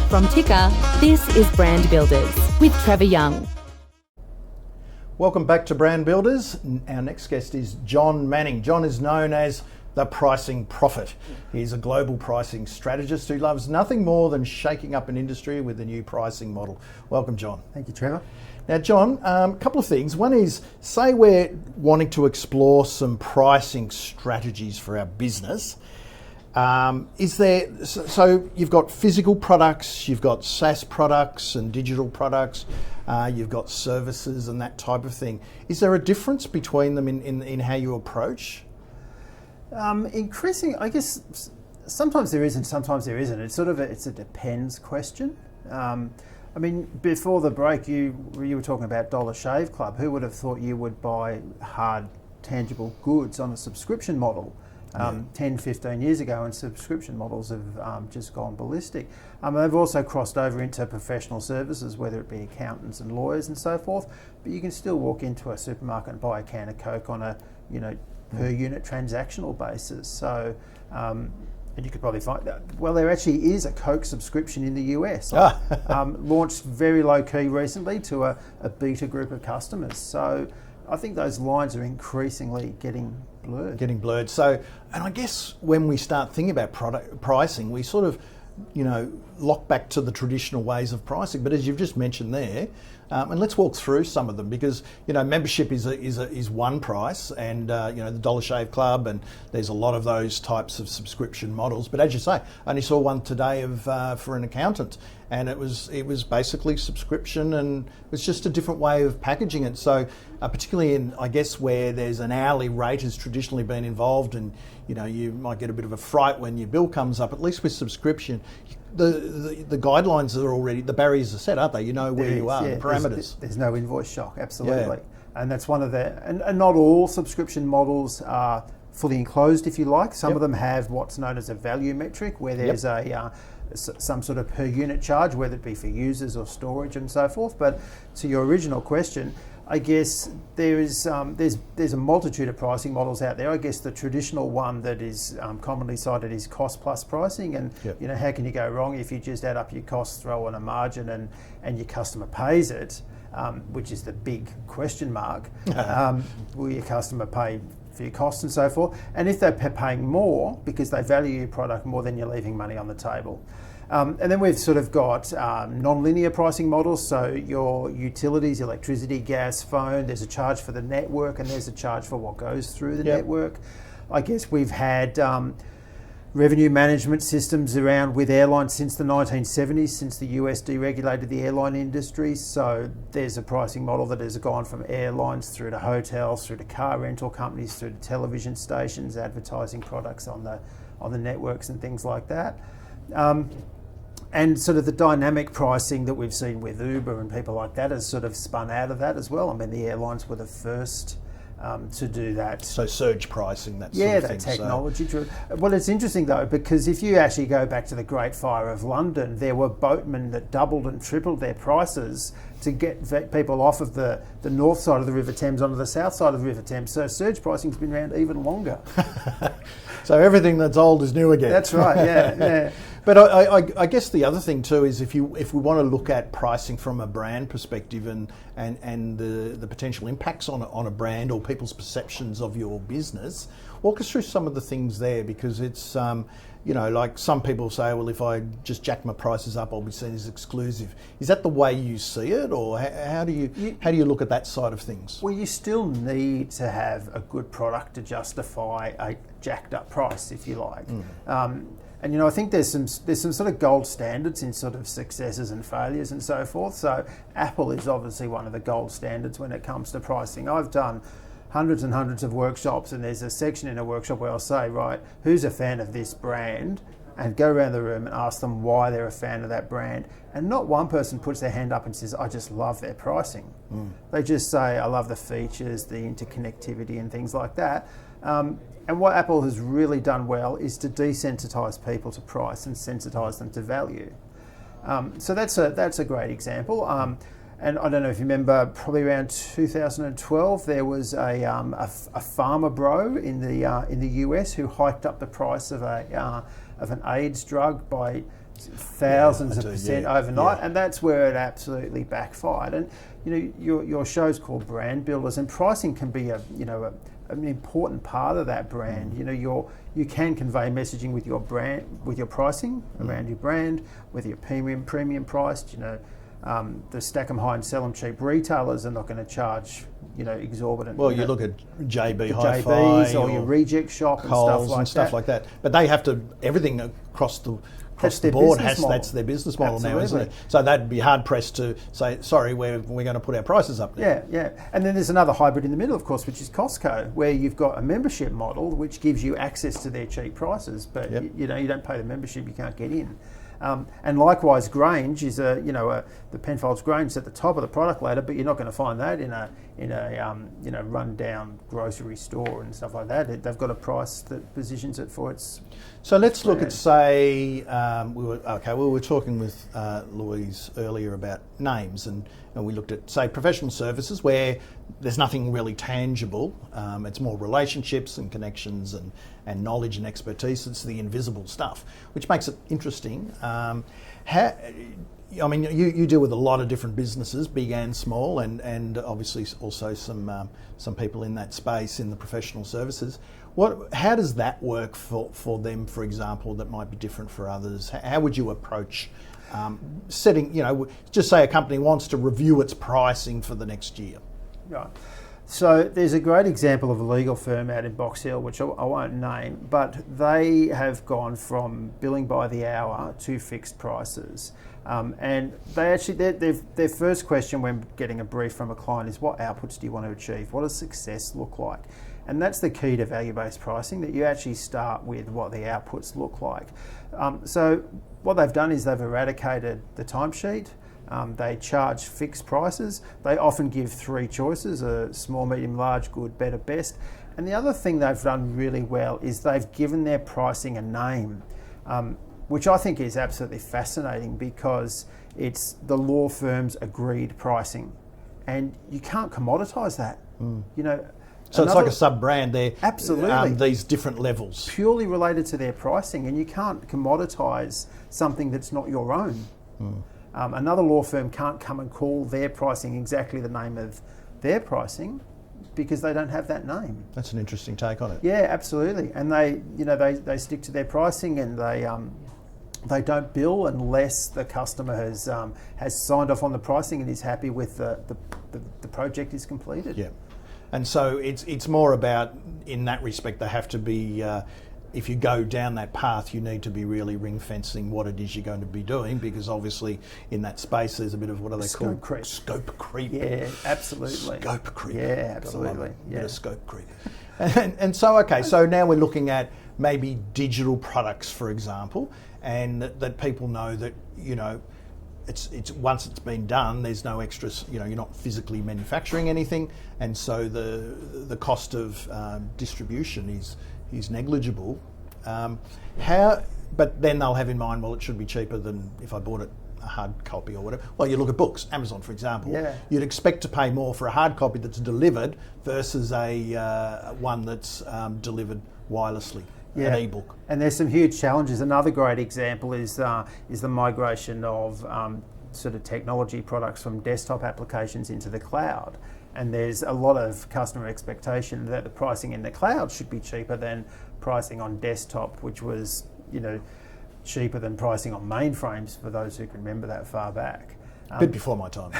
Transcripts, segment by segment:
From Ticker, this is Brand Builders with Trevor Young. Welcome back to Brand Builders. Our next guest is Jon Manning. Jon is known as the Pricing Prophet. He's a global pricing strategist who loves nothing more than shaking up an industry with a new pricing model. Welcome, Jon. Thank you, Trevor. Now, Jon, a couple of things. One is, say we're wanting to explore some pricing strategies for our business. So you've got physical products, you've got SaaS products and digital products, you've got services and that type of thing. Is there a difference between them in how you approach? Increasing, I guess, sometimes there is and sometimes there isn't. It's a depends question. I mean, before the break, you were talking about Dollar Shave Club. Who would have thought you would buy hard, tangible goods on a subscription model 10, 15 years ago, and subscription models have just gone ballistic. They've also crossed over into professional services, whether it be accountants and lawyers and so forth, but you can still walk into a supermarket and buy a can of Coke on a per unit transactional basis. So, and you could probably find that. Well, there actually is a Coke subscription in the US. Launched very low key recently to a beta group of customers. So I think those lines are increasingly getting blurred. So, and I guess when we start thinking about product pricing, we sort of, lock back to the traditional ways of pricing. But as you've just mentioned there, and let's walk through some of them, because membership is one price, and the Dollar Shave Club, and there's a lot of those types of subscription models. But as you say, I only saw one today for an accountant, and it was basically subscription, and it was just a different way of packaging it. So particularly in, I guess, where there's an hourly rate has traditionally been involved, and you might get a bit of a fright when your bill comes up. At least with subscription, the guidelines are already, the barriers are set, aren't they? You know where you are, the parameters. There's no invoice shock, absolutely. Yeah. And that's one of the, and not all subscription models are fully enclosed, if you like. Some of them have what's known as a value metric, where there's some sort of per unit charge, whether it be for users or storage and so forth. But to your original question, I guess there's a multitude of pricing models out there. I guess the traditional one that is commonly cited is cost plus pricing, and how can you go wrong if you just add up your costs, throw in a margin, and your customer pays it, which is the big question mark. Will your customer pay for your costs and so forth? And if they're paying more because they value your product more, then you're leaving money on the table. And then we've sort of got non-linear pricing models. So your utilities, electricity, gas, phone, there's a charge for the network and there's a charge for what goes through the network. I guess we've had revenue management systems around with airlines since the 1970s, since the US deregulated the airline industry. So there's a pricing model that has gone from airlines through to hotels, through to car rental companies, through to television stations, advertising products on the networks and things like that. And sort of the dynamic pricing that we've seen with Uber and people like that has sort of spun out of that as well. I mean, the airlines were the first to do that. So surge pricing, that sort of thing. Yeah, that technology. So. Well, it's interesting though, because if you actually go back to the Great Fire of London, there were boatmen that doubled and tripled their prices to get people off of the north side of the River Thames onto the south side of the River Thames. So surge pricing's been around even longer. So everything that's old is new again. That's right, yeah. But I guess the other thing too is if we want to look at pricing from a brand perspective and the potential impacts on a brand or people's perceptions of your business, walk us through some of the things there, because it's like some people say, well, if I just jack my prices up, I'll be seen as exclusive. Is that the way you see it, or how do you look at that side of things? Well, you still need to have a good product to justify a jacked up price, if you like. And I think there's some sort of gold standards in sort of successes and failures and so forth. So Apple is obviously one of the gold standards when it comes to pricing. I've done hundreds and hundreds of workshops, and there's a section in a workshop where I'll say, right, who's a fan of this brand? And go around the room and ask them why they're a fan of that brand. And not one person puts their hand up and says, I just love their pricing. They just say, I love the features, the interconnectivity and things like that. And what Apple has really done well is to desensitise people to price and sensitise them to value. So that's a great example. And I don't know if you remember, probably around 2012, there was a farmer bro in the US who hiked up the price of a of an AIDS drug by thousands of percent overnight, and that's where it absolutely backfired. And your show's called Brand Builders, and pricing can be an important part of that brand. You can convey messaging with your brand, with your pricing around your brand, whether you're premium priced. The stack 'em high and sell 'em cheap retailers are not going to charge exorbitant. Well, you look at JB Hi-Fi or your Reject Shop Coles and stuff like that. But they have to, everything across the board that's their business model now, isn't it? So they'd be hard pressed to say, sorry, we're going to put our prices up now. Yeah. And then there's another hybrid in the middle, of course, which is Costco, where you've got a membership model which gives you access to their cheap prices, but you don't pay the membership, you can't get in. And likewise, Grange is the Penfolds Grange is at the top of the product ladder, but you're not going to find that in a run-down grocery store and stuff like that. They've got a price that positions it for its. So let's look at, say, we were talking with Louise earlier about names, and we looked at, say, professional services where there's nothing really tangible. It's more relationships and connections and knowledge and expertise. It's the invisible stuff, which makes it interesting. You deal with a lot of different businesses, big and small, and obviously also some people in that space in the professional services. How does that work for them, for example, that might be different for others? How would you approach setting, just say a company wants to review its pricing for the next year? Right. So there's a great example of a legal firm out in Box Hill, which I won't name, but they have gone from billing by the hour to fixed prices. And they actually, their first question when getting a brief from a client is, what outputs do you want to achieve? What does success look like? And that's the key to value-based pricing, that you actually start with what the outputs look like. So what they've done is they've eradicated the timesheet. They charge fixed prices. They often give three choices: a small, medium, large, good, better, best. And the other thing they've done really well is they've given their pricing a name, which I think is absolutely fascinating, because it's the law firm's agreed pricing, and you can't commoditize that. So it's like a sub-brand there. Absolutely. These different levels. Purely related to their pricing, and you can't commoditize something that's not your own. Another law firm can't come and call their pricing exactly the name of their pricing, because they don't have that name. That's an interesting take on it. Yeah, absolutely. And they stick to their pricing, and they don't bill unless the customer has signed off on the pricing and is happy with the project is completed. Yeah. And so it's more about, in that respect, they have to be, if you go down that path, you need to be really ring fencing what it is you're going to be doing, because obviously in that space there's a bit of, what are they called? Creep. Scope creep. Yeah, absolutely. Scope creep. Yeah, absolutely. Bit of scope creep. And so, okay, so now we're looking at maybe digital products, for example, and that people know that, it's once it's been done, there's no extras. You're not physically manufacturing anything, and so the cost of distribution is negligible. But then they'll have in mind, well, it should be cheaper than if I bought it a hard copy or whatever. Well, you look at books, Amazon, for example. Yeah. You'd expect to pay more for a hard copy that's delivered versus a one that's delivered wirelessly. Yeah. An ebook. And there's some huge challenges. Another great example is the migration of sort of technology products from desktop applications into the cloud. And there's a lot of customer expectation that the pricing in the cloud should be cheaper than pricing on desktop, which was, cheaper than pricing on mainframes, for those who can remember that far back. A bit before my time.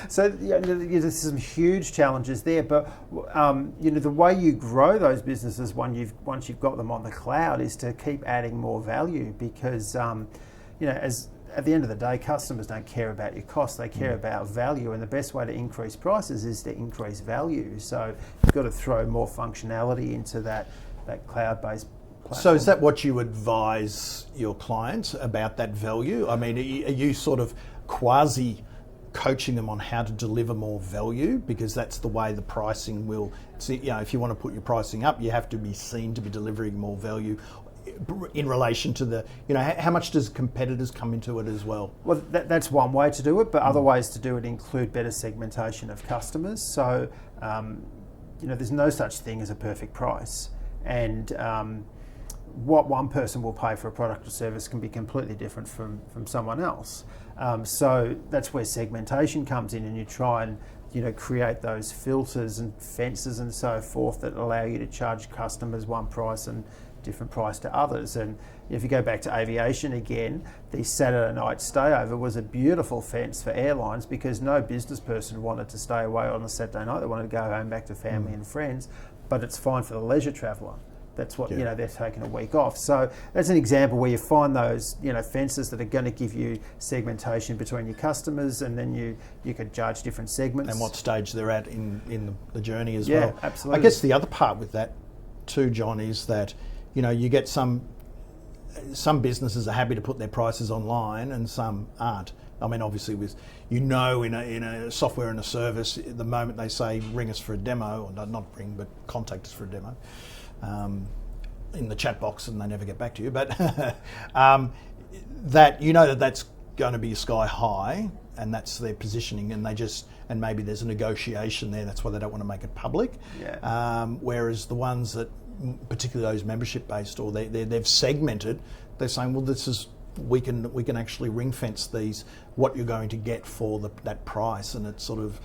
So there's some huge challenges there, but the way you grow those businesses once you've got them on the cloud is to keep adding more value, because as at the end of the day, customers don't care about your costs; they care about value, and the best way to increase prices is to increase value. So you've got to throw more functionality into that cloud-based platform. So is that what you advise your clients about, that value? I mean, are you sort of quasi coaching them on how to deliver more value, because that's the way the pricing will, if you want to put your pricing up, you have to be seen to be delivering more value in relation to how much does competitors come into it as well? Well, that's one way to do it, but other ways to do it include better segmentation of customers. So, there's no such thing as a perfect price. And what one person will pay for a product or service can be completely different from someone else. So that's where segmentation comes in, and you try and create those filters and fences and so forth that allow you to charge customers one price and different price to others. And if you go back to aviation again, the Saturday night stayover was a beautiful fence for airlines because no business person wanted to stay away on a Saturday night. They wanted to go home back to family and friends, but it's fine for the leisure traveller. That's what, they're taking a week off. So that's an example where you find those, fences that are going to give you segmentation between your customers, and then you could judge different segments. And what stage they're at in the journey as well. Yeah, absolutely. I guess the other part with that too, John, is that, you get some businesses are happy to put their prices online and some aren't. I mean, obviously with, in a software and a service, the moment they say ring us for a demo, or not ring, but contact us for a demo, in the chat box, and they never get back to you, but that that's going to be sky high, and that's their positioning, and maybe there's a negotiation there. That's why they don't want to make it public. Yeah. Whereas the ones that, particularly those membership based, or they've segmented, they're saying, well, we can actually ring fence these, what you're going to get for that price, and it's sort of,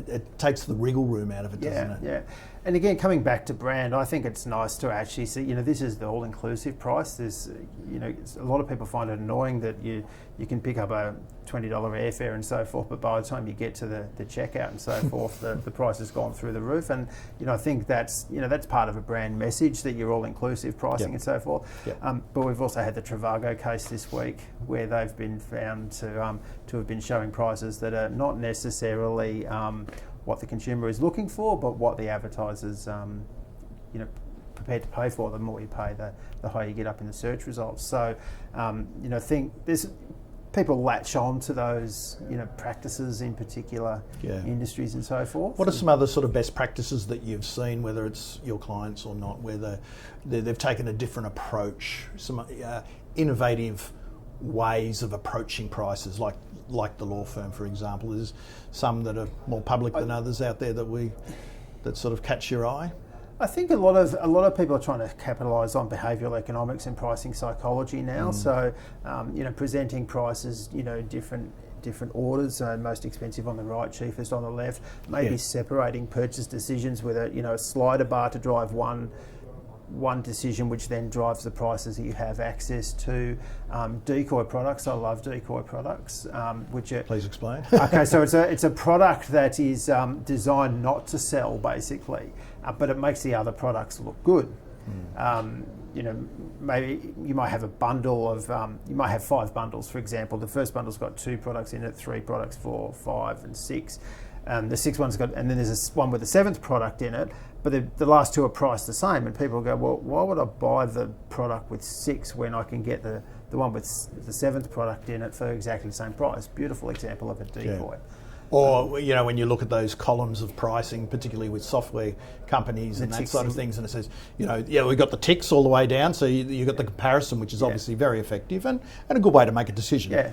it takes the wriggle room out of it, doesn't it? Yeah. And again, coming back to brand, I think it's nice to actually see, this is the all-inclusive price. There's, a lot of people find it annoying that you can pick up a $20 airfare and so forth, but by the time you get to the checkout and so forth, the price has gone through the roof. And, I think that's part of a brand message, that you're all-inclusive pricing and so forth. Yep. But we've also had the Trivago case this week, where they've been found to have been showing prices that are not necessarily what the consumer is looking for, but what the advertisers, prepared to pay for. The more you pay, the higher you get up in the search results. So, I think there's people latch on to those, practices in particular industries and so forth. What are some other sort of best practices that you've seen, whether it's your clients or not, where they've taken a different approach, some innovative ways of approaching prices, like the law firm, for example? There's some that are more public than others out there that sort of catch your eye. I think a lot of people are trying to capitalise on behavioural economics and pricing psychology now. So, presenting prices, different orders, most expensive on the right, cheapest on the left. Maybe separating purchase decisions with a slider bar to drive one decision, which then drives the prices that you have access to. Decoy products, I love decoy products. Which are, please explain. Okay, so it's a product that is designed not to sell, basically, but it makes the other products look good. Maybe you might have a bundle of, you might have 5 bundles, for example. The first bundle's got 2 products in it, 3 products, 4, 5, and 6. The 6th one's got, and then there's one with the 7th product in it, but the last 2 are priced the same, and people go, well, why would I buy the product with 6 when I can get the one with the 7th product in it for exactly the same price? Beautiful example of a decoy. Yeah. Or, when you look at those columns of pricing, particularly with software companies and that sort of things, and it says, we've got the ticks all the way down, so you've got the comparison, which is obviously very effective and a good way to make a decision. Yeah.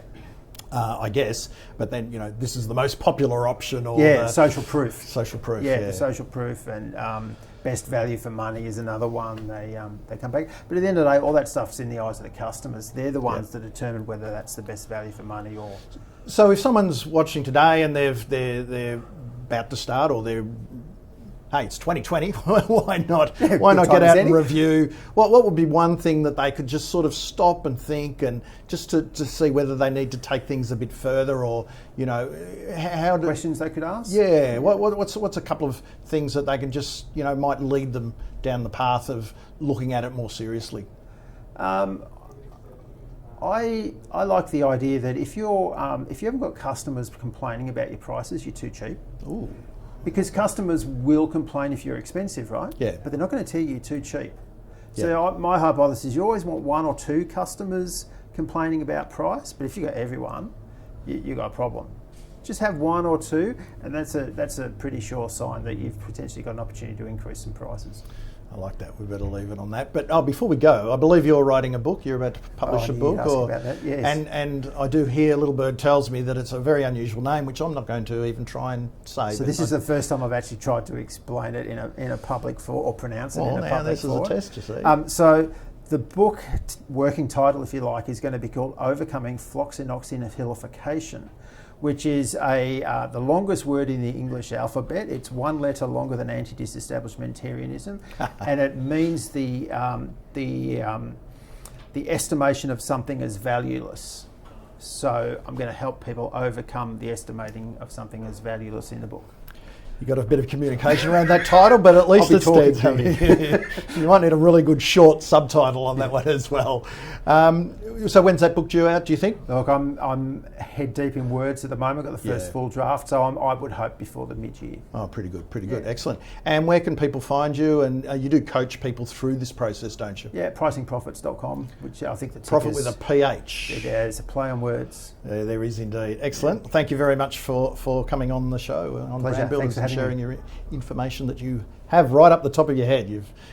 I guess, but then this is the most popular option, or social proof. Social proof, the social proof, and best value for money is another one. They come back, but at the end of the day, all that stuff's in the eyes of the customers. They're the ones that determine whether that's the best value for money or. So if someone's watching today and they're about to start, or they're, hey, it's 2020, why not get out and review? What would be one thing that they could just sort of stop and think, and just to see whether they need to take things a bit further, or how questions they could ask? Yeah, what's a couple of things that they can just might lead them down the path of looking at it more seriously? I like the idea that if you haven't got customers complaining about your prices, you're too cheap. Ooh. Because customers will complain if you're expensive, right? Yeah. But they're not going to tell you you're too cheap. Yeah. So my hypothesis is you always want 1 or 2 customers complaining about price, but if you got everyone, you got a problem. Just have 1 or 2, and that's a pretty sure sign that you've potentially got an opportunity to increase some prices. I like that. We better leave it on that. But before we go, I believe you're writing a book. You're about to publish a book. About that, yes. And I do hear Little Bird tells me that it's a very unusual name, which I'm not going to even try and say. So this is the first time I've actually tried to explain it in a public forum, or pronounce it in a public forum. This is a test, you see. So The book working title, if you like, is going to be called Overcoming Floxinoxinofilification, which is the longest word in the English alphabet. It's one letter longer than anti-disestablishmentarianism, and it means the estimation of something as valueless. So I'm going to help people overcome the estimating of something as valueless in the book. You got a bit of communication around that title, but at least it's there. You might need a really good short subtitle on that one as well. So when's that book due out, do you think? Look, I'm head deep in words at the moment. Got the first full draft, so I would hope before the mid-year. Oh, pretty good, excellent. And where can people find you? And you do coach people through this process, don't you? Yeah, PricingProphets.com, which I think the Profit with a PH. Yeah, it's a play on words. There is indeed. Excellent. Yeah. Thank you very much for coming on the show on Pleasure. Brand Builders Thanks for and sharing me. your information that you have right up the top of your head. You've